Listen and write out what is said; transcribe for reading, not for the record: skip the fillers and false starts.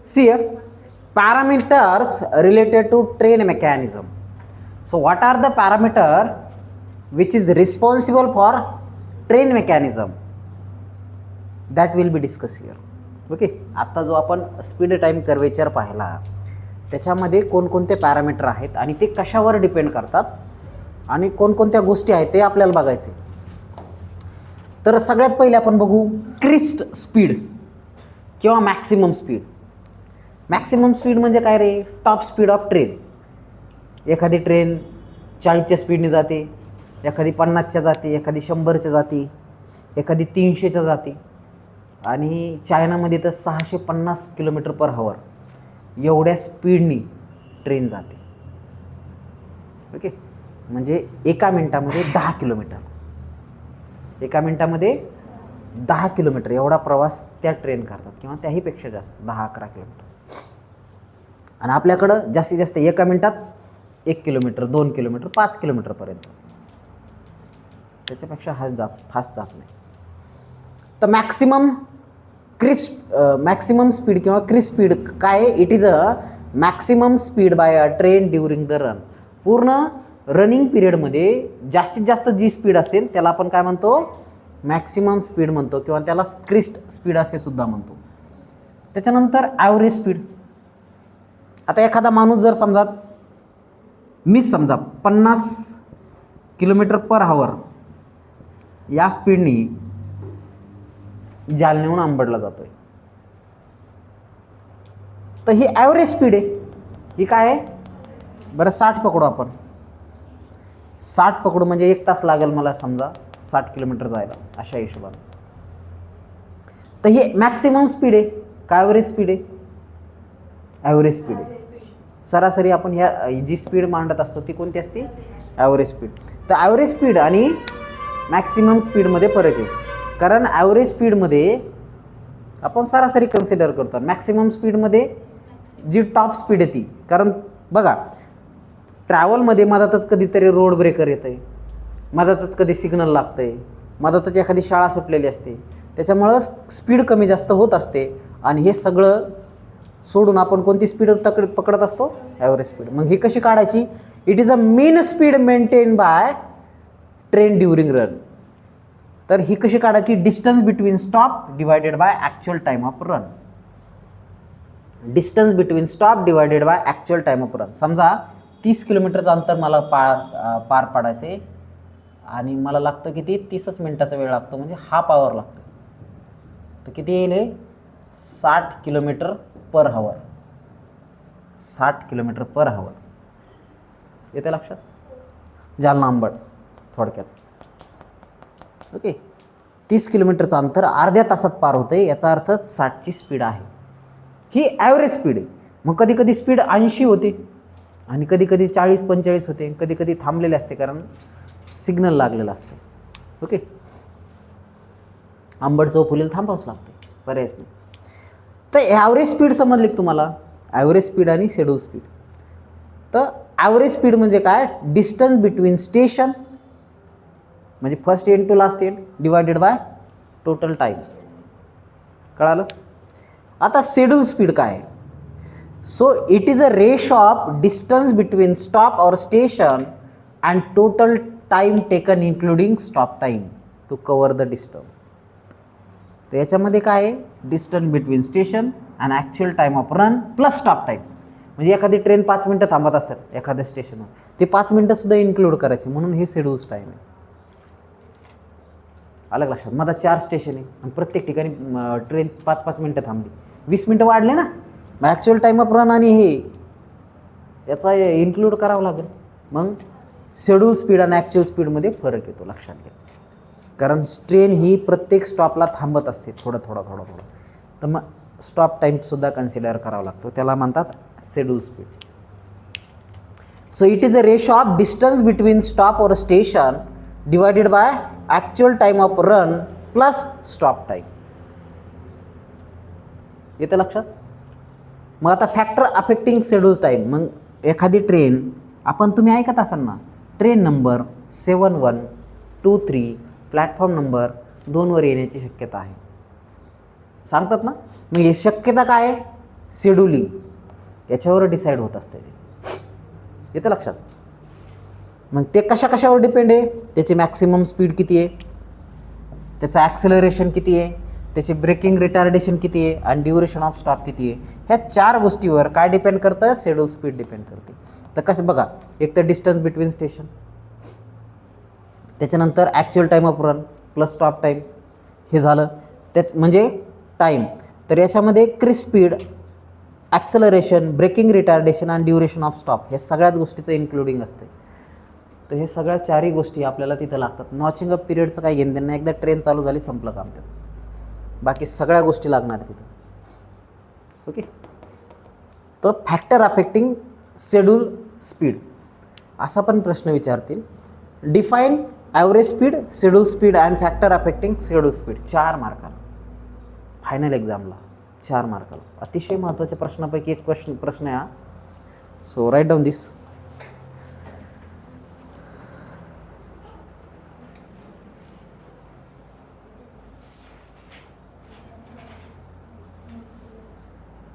See here, parameters related to train mechanism. So what are the parameter which is responsible for train mechanism? That will be discussed here. Okay, आता जो आपण speed time curvature पाहिला त्याच्यामध्ये कोणकोणते parameter आहेत आणि ते कशावर डिपेंड करतात आणि कोणकोणत्या गोष्टी आहेत ते आपल्याला बघायचे. तर सगळ्यात पहिले आपण बघू क्रिस्ट स्पीड किंवा मॅक्सिमम स्पीड. मॅक्सिमम स्पीड म्हणजे काय रे? Top speed of train. एखादी ट्रेन 40च्या स्पीडने जाते, एखादी 50च्या जाते, एखादी 100च्या जाते, एखादी 300च्या जाते आणि चायनामध्ये तर 650 किलोमीटर पर हवर एवढ्या स्पीडनी ट्रेन जाते. ओके, म्हणजे एका मिनटामध्ये 10 किलोमीटर, एका मिनटामध्ये 10 किलोमीटर एवढा प्रवास त्या ट्रेन करतात किंवा त्याहीपेक्षा जास्त 10-11 किलोमीटर. आणि आपल्याकडं जास्तीत जास्त एका मिनटात 1 किलोमीटर, 2 किलोमीटर, 5 किलोमीटरपर्यंत, त्याच्यापेक्षा फास्ट जात नाही. तर मॅक्सिमम स्पीड किंवा क्रिस्प स्पीड काय? It is a maximum speed bye a train during the run. पूर्ण रनिंग पिरियडमध्ये जास्तीत जास्त जी स्पीड असेल त्याला आपण काय म्हणतो? मॅक्सिमम स्पीड म्हणतो किंवा त्याला क्रिस्ट स्पीड असे सुद्धा म्हणतो. त्याच्यानंतर ॲव्हरेज स्पीड. आता एखादा माणूस जर समजा 50 किलोमीटर पर हवर या स्पीडनी जालन्याहून अंबडला जातोय, तर ही ॲव्हरेज स्पीड आहे. ही काय आहे बरं? 60 पकडू आपण. 60 पकडू म्हणजे 1 तास लागेल मला समजा 60 किलोमीटर जायला अशा हिशोबाने. तर ही मॅक्सिमम स्पीड आहे का ॲव्हरेज स्पीड आहे? ॲव्हरेज स्पीड आहे. सरासरी आपण ह्या जी स्पीड मांडत असतो ती कोणती असते? Average speed. तर ॲव्हरेज स्पीड आणि मॅक्सिमम स्पीडमध्ये फरक आहे. कारण ॲव्हरेज स्पीडमध्ये आपण सरासरी कन्सिडर करतो, मॅक्सिमम स्पीडमध्ये जी टॉप स्पीड आहे ती. कारण बघा, ट्रॅव्हलमध्ये मधातच कधीतरी रोड ब्रेकर येतं आहे, मधातच कधी सिग्नल लागतं आहे, मधातच एखादी शाळा सुटलेली असते, त्याच्यामुळं स्पीड कमी जास्त होत असते. आणि हे सगळं सोडून आपण कोणती स्पीड पकडत असतो? Average speed. मग ही कशी काढायची? It is a mean speed maintain by train during run. तर ही कशी काढायची? Distance between stop divided by actual time of run. Distance between stop divided by actual time of run. समजा 30 किलोमीटरचं अंतर मला पार पाडायचे आणि मला लागतं किती? 30 मिनिटाचा वेळ लागतो, म्हणजे हाफ आवर लागतो. तर किती येईल हे? 60 किलोमीटर पर हवर. 60 किलोमीटर पर हवर येते लक्षात? जालना अंबड थोडक्यात. ओके, 30 किलोमीटरचं अंतर अर्ध्या तासात पार होतं आहे, याचा अर्थ 60ची स्पीड आहे. ही ॲव्हरेज स्पीड आहे. मग कधी कधी स्पीड 80 होते आणि कधी कधी 40-45 होते, कधी कधी थांबलेले असते कारण सिग्नल लागलेलं असतं. ओके, अंबड चौफुलीला थांबावंच लागते, पर्यायच नाही. तर ॲव्हरेज स्पीड समजली तुम्हाला? ॲव्हरेज स्पीड आणि शेड्यूल स्पीड. तर ॲव्हरेज स्पीड म्हणजे काय? डिस्टन्स बिटवीन स्टेशन म्हणजे first end to last end divided by total time. कळालं? आता शेड्यूल स्पीड काय आहे? So it is a ratio of distance between stop और station and total time taken including stop time to cover the distance. तर याच्यामध्ये काय आहे? Distance between station and actual time of run plus stop time. म्हणजे एखादी train 5 मिनटं थांबत असेल एखाद्या स्टेशनवर, ते 5 मिनटंसुद्धा इन्क्लूड करायचे, म्हणून हे शेड्यूल्स टाईम आहे. अलग लक्षात? मला 4 स्टेशन आहे आणि प्रत्येक ठिकाणी ट्रेन 5-5 मिनटं थांबली, 20 मिनटं वाढले ना. मग ॲक्च्युअल टाईम ऑफ रन आणि हे याचा इन्क्लूड करावं लागेल. मग शेड्यूल स्पीड आणि ॲक्च्युअल स्पीडमध्ये फरक येतो, लक्षात घ्या. कारण ट्रेन ही प्रत्येक स्टॉपला थांबत असते थोडं. तर मग स्टॉप टाईमसुद्धा कन्सिडर करावा लागतो, त्याला म्हणतात schedule speed. So it is a ratio of distance between stop और station divided by actual time of run plus stop time. येतं लक्षात? मग आता फॅक्टर अफेक्टिंग शेड्यूल टाईम. मग एखादी ट्रेन आपण तुम्ही ऐकत असाल ना, ट्रेन नंबर 7123 प्लॅटफॉर्म नंबर 2वर येण्याची शक्यता आहे. सांगतात ना, मग हे शक्यता काय आहे, शेड्युलिंग याच्यावर डिसाईड होत असते ते. येतं लक्षात. मग ते कशावर डिपेंड आहे, त्याची मॅक्सिमम स्पीड किती आहे, त्याचं ॲक्सेलरेशन किती आहे, त्याची ब्रेकिंग रिटार्डेशन किती आहे आणि ड्युरेशन ऑफ स्टॉप किती आहे. ह्या 4 गोष्टीवर काय डिपेंड करतं, शेड्यूल स्पीड डिपेंड करते. तर कसं बघा, एक तर डिस्टन्स बिटवीन स्टेशन, त्याच्यानंतर actual time of run plus stop time, हे झालं त्याच म्हणजे टाईम. तर याच्यामध्ये crest speed, acceleration, braking retardation आणि ड्युरेशन ऑफ स्टॉप हे सगळ्याच गोष्टीचं इन्क्लुडिंग असते. तर हे सगळ्या 4ही गोष्टी आपल्याला तिथं लागतात. नॉचिंग अप पिरियडचं काही घेणं नाही, एकदा ट्रेन चालू झाली संपलं काम त्याचं, बाकी सगळ्या गोष्टी लागणार तिथं. ओके. तर फॅक्टर अफेक्टिंग शेड्यूल स्पीड असा पण प्रश्न विचारतील. Define average speed, schedule speed and factor affecting schedule speed. 4 मार्काला फायनल एक्झामला 4 मार्काला. अतिशय महत्त्वाच्या प्रश्नापैकी एक प्रश्न आहे हा. सो राईट डाऊन दिस.